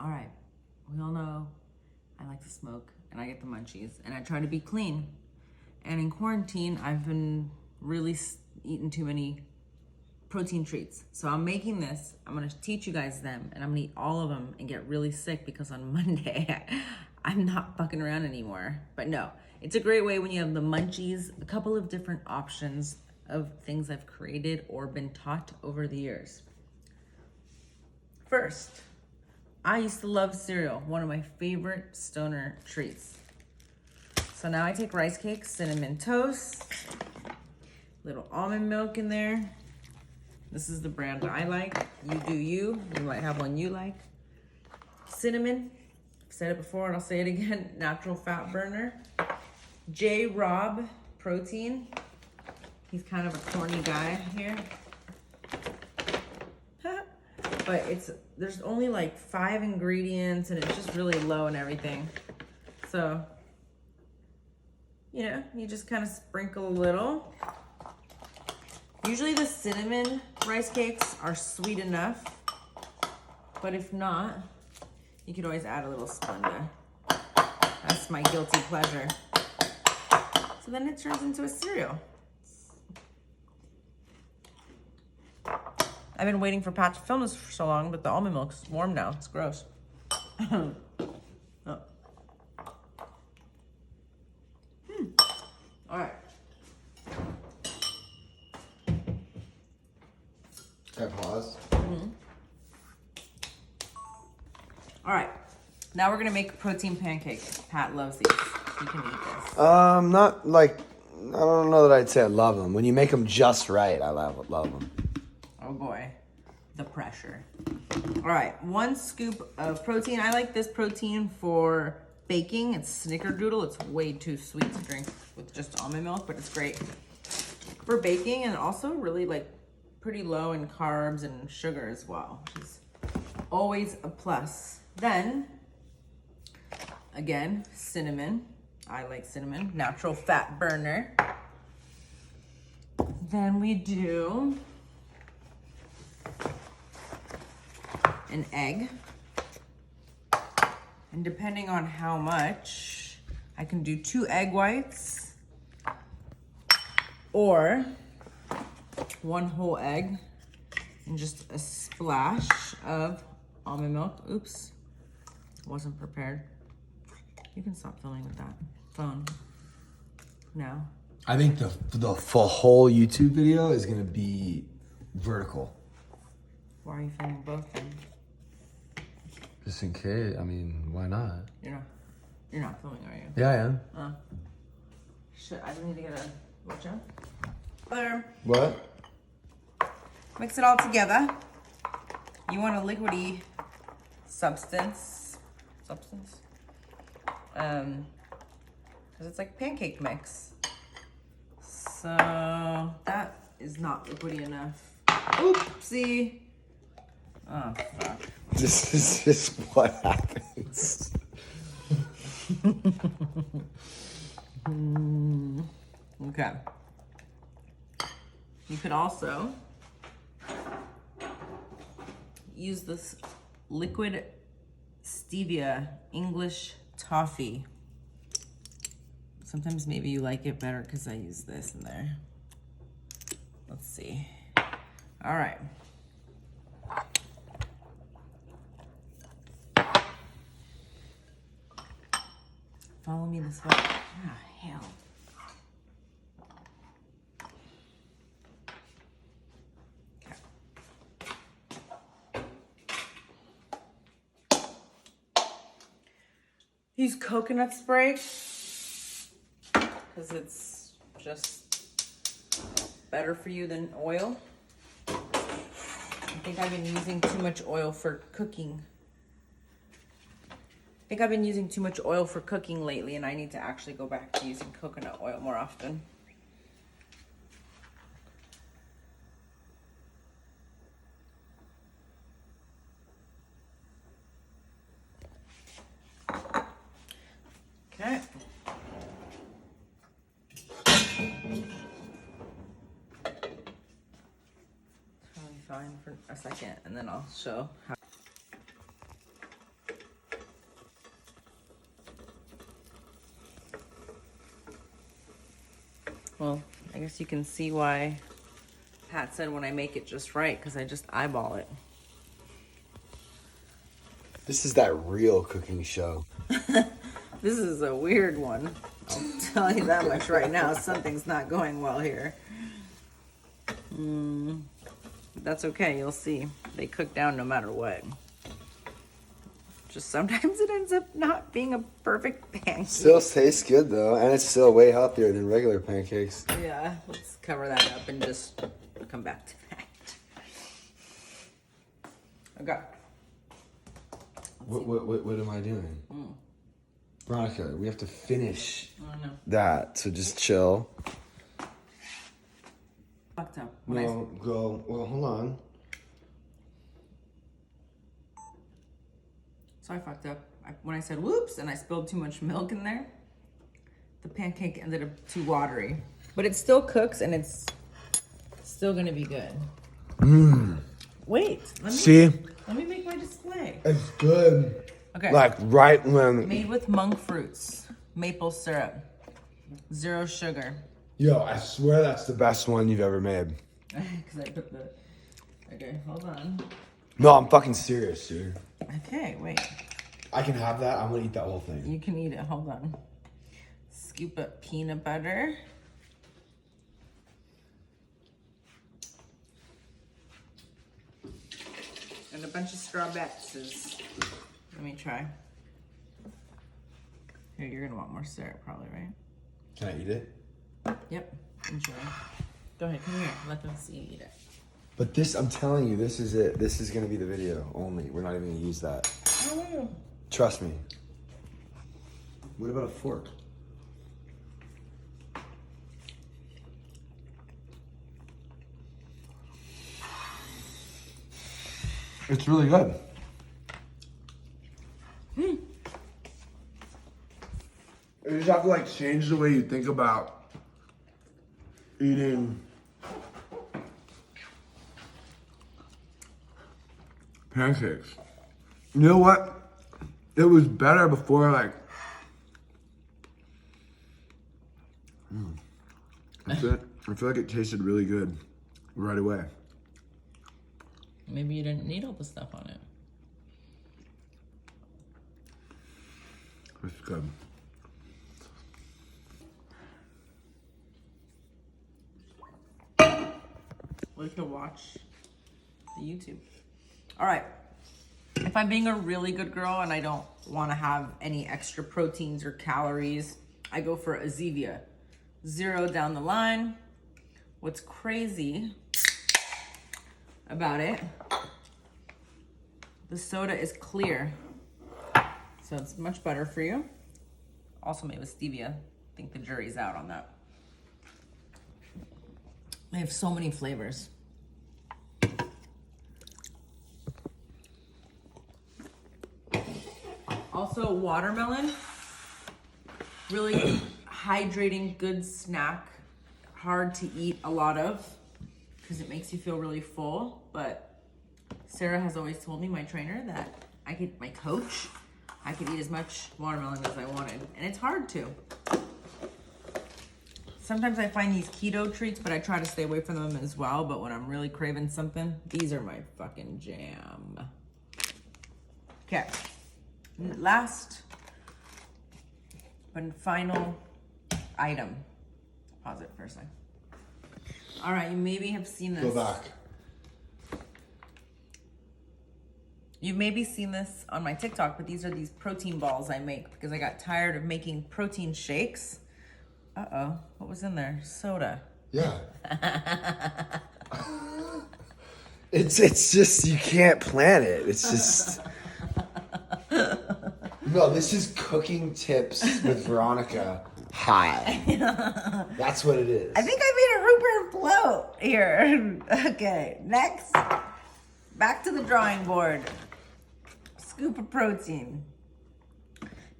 All right, we all know I like to smoke and I get the munchies and I try to be clean. And in quarantine, I've been really eating too many protein treats. So I'm making this, I'm gonna teach you guys them and I'm gonna eat all of them and get really sick because on Monday, I'm not fucking around anymore. But no, it's a great way when you have the munchies, a couple of different options of things I've created or been taught over the years. First, I used to love cereal, one of my favorite stoner treats. So now I take rice cakes, cinnamon toast, little almond milk in there. This is the brand that I like. You do you. You might have one you like. Cinnamon, I've said it before and I'll say it again, natural fat burner. J. Rob protein. He's kind of a corny guy here. But there's only like 5 ingredients and it's just really low and everything. So, you know, you just kind of sprinkle a little. Usually the cinnamon rice cakes are sweet enough, but if not, you could always add a little Splenda. That's my guilty pleasure. So then it turns into a cereal. I've been waiting for Pat to film this for so long, but the almond milk's warm now. It's gross. Oh. All right. Can I pause? Mm-hmm. All right. Now we're gonna make protein pancakes. Pat loves these. He can eat this. Not like, I don't know that I'd say I love them. When you make them just right, I love them. Oh boy, the pressure. All right, 1 scoop of protein. I like this protein for baking. It's snickerdoodle. It's way too sweet to drink with just almond milk, but it's great for baking and also really like pretty low in carbs and sugar as well, which is always a plus. Then, again, cinnamon. I like cinnamon, natural fat burner. Then we do an egg. And depending on how much, I can do 2 egg whites or 1 whole egg and just a splash of almond milk. Oops, wasn't prepared. You can stop filming with that phone now. I think the whole YouTube video is gonna be vertical. Why are you filming both then? Just in case, I mean, why not? You're not filming, are you? Yeah, I am. Shit, I need to get a watch out. There. What? Mix it all together. You want a liquidy substance. Because it's like pancake mix. So that is not liquidy enough. Oopsie. Oh, fuck. This is just what happens. Okay. You could also use this liquid stevia English toffee. Sometimes maybe you like it better because I use this in there. Let's see. All right. Follow me this way. Ah, hell. Use coconut spray because it's just better for you than oil. I think I've been using too much oil for cooking. Lately, and I need to actually go back to using coconut oil more often. Okay. Totally fine for a second, and then I'll show how. Well, I guess you can see why Pat said when I make it just right, because I just eyeball it. This is that real cooking show. This is a weird one. I'll tell you that much right now. Something's not going well here. That's okay. You'll see. They cook down no matter what. Just sometimes it ends up not being a perfect pancake. Still tastes good though, and it's still way healthier than regular pancakes. Yeah, let's cover that up and just come back to that. Okay. What am I doing? Veronica, we have to finish No. that, so just chill. Fucked up. No, go. Well, hold on. So I fucked up. When I said whoops and I spilled too much milk in there, the pancake ended up too watery. But it still cooks and it's still gonna be good. Wait, let me make my display. It's good. Okay. Like right when. Made with monk fruits, maple syrup, 0 sugar. Yo, I swear that's the best one you've ever made. Because I put the. Okay, hold on. No, I'm fucking serious, dude. Okay, wait. I can have that. I'm gonna eat that whole thing. You can eat it. Hold on. Scoop up peanut butter. And a bunch of strawberries. Let me try. Here, you're gonna want more syrup probably, right? Can I eat it? Yep, enjoy. Go ahead, come here. Let them see you eat it. But this, I'm telling you, this is it. This is gonna be the video only. We're not even gonna use that. Oh. Trust me. What about a fork? It's really good. You just have to like change the way you think about eating pancakes. You know what? It was better before, like. I feel like it tasted really good right away. Maybe you didn't need all the stuff on it. It's good. We could watch the YouTube. All right. If I'm being a really good girl and I don't want to have any extra proteins or calories, I go for a Zevia. 0 down the line. What's crazy about it, the soda is clear. So it's much better for you. Also made with stevia. I think the jury's out on that. They have so many flavors. Also, watermelon, really hydrating, good snack. Hard to eat a lot of because it makes you feel really full. But Sarah has always told me, my trainer, that my coach, I could eat as much watermelon as I wanted. And it's hard to. Sometimes I find these keto treats, but I try to stay away from them as well. But when I'm really craving something, these are my fucking jam. Okay. Last and final item. Pause it for a second. All right, you maybe have seen this. Go back. You've maybe seen this on my TikTok, but these are these protein balls I make because I got tired of making protein shakes. Uh-oh, what was in there? Soda. Yeah. It's just, you can't plan it. It's just. No, this is cooking tips with Veronica High. That's what it is. I think I made a Rupert float here. Okay, next. Back to the drawing board. Scoop of protein.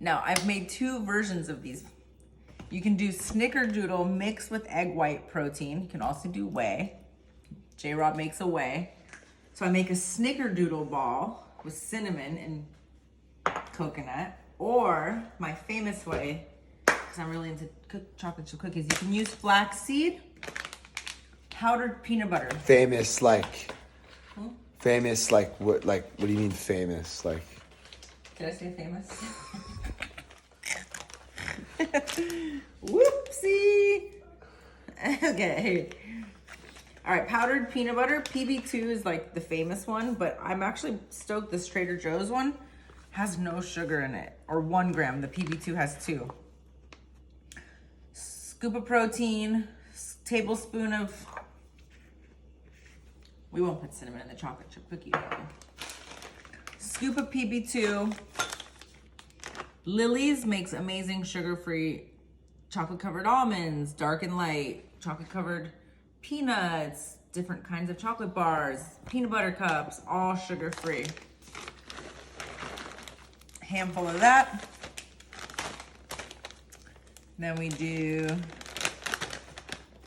Now, I've made 2 versions of these. You can do snickerdoodle mixed with egg white protein. You can also do whey. J-Rob makes a whey. So I make a snickerdoodle ball with cinnamon and coconut. Or my famous way because I'm really into chocolate chip cookies. You can use flaxseed, powdered peanut butter. Famous, like what? Like, what do you mean famous? Like, did I say famous? Whoopsie. Okay. All right, powdered peanut butter. PB2 is like the famous one, but I'm actually stoked this Trader Joe's one has no sugar in it, or 1 gram. The PB2 has 2. Scoop of protein, tablespoon of, we won't put cinnamon in the chocolate chip cookie though. Scoop of PB2. Lily's makes amazing sugar-free chocolate covered almonds, dark and light, chocolate covered peanuts, different kinds of chocolate bars, peanut butter cups, all sugar-free. Handful of that. Then we do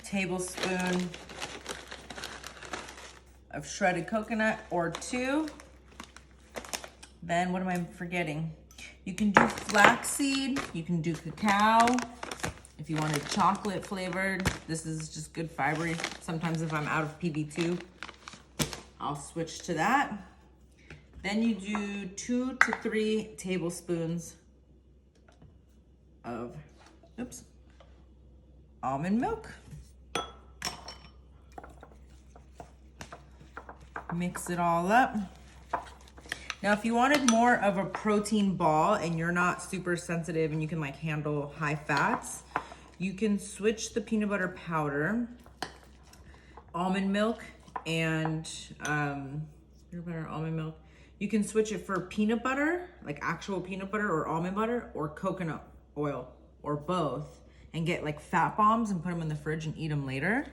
tablespoon of shredded coconut or 2. Then what am I forgetting? You can do flaxseed, you can do cacao. If you wanted chocolate flavored, this is just good fibery. Sometimes if I'm out of PB2, I'll switch to that. Then you do 2 to 3 tablespoons of, almond milk. Mix it all up. Now, if you wanted more of a protein ball and you're not super sensitive and you can like handle high fats, you can switch the peanut butter powder, almond milk, and peanut butter, almond milk. You can switch it for peanut butter, like actual peanut butter or almond butter, or coconut oil, or both, and get like fat bombs and put them in the fridge and eat them later.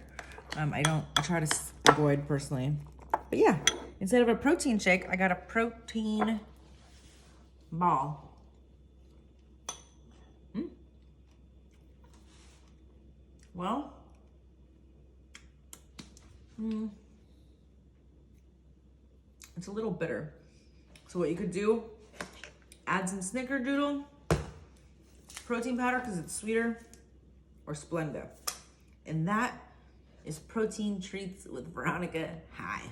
I try to avoid personally. But yeah, instead of a protein shake, I got a protein ball. Well, it's a little bitter. So what you could do, add some snickerdoodle, protein powder because it's sweeter, or Splenda. And that is Protein Treats with Veronica High.